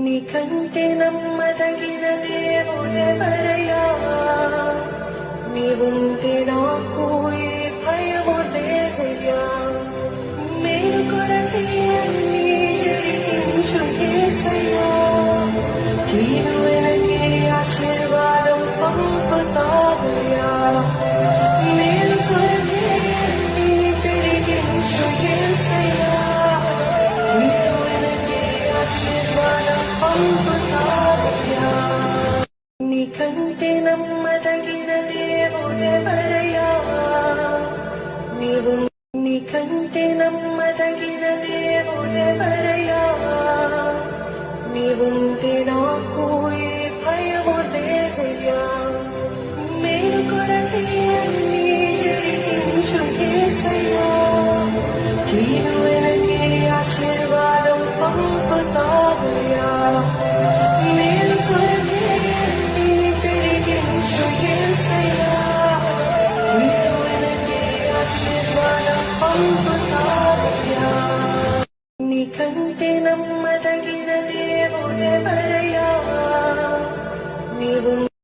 నీకంటే నమ్మదగిన దేవుడెవరయ్యా? నీవుంటే నాకు ఏ భయము లేదయ్యా. మేలు కొరకే అన్నీ జరిగించు యేసయ్యా. కీడు వెనకే ఆశీర్వాదం పంపుతావయ్యా. మేలు కొరకే అన్నీ జరిగించు యేసయ్యా. కీడు వెనకే ఆశీర్వాదం పంపుతావయ్యా. నీకంటే నమ్మదగిన దేవుడెవరయ్యా? నీకంటే నమ్మదగిన దేవుడెవరయ్యా? నీవుంటే నాకు ఏ భయము లేదయ్యా. మేలు కొరకే అన్నీ జరిగించు యేసయ్యా. కీడు వెనకే ఆశీర్వాదం పంపుతావయ్యా. మేలు కొరకే అన్నీ జరిగించు యేసయ్యా. కీడు వెనకే ఆశీర్వాదం పంపుతావయ్యా. నీకంటే నమ్మదగిన దేవుడెవరయ్యా? నీవు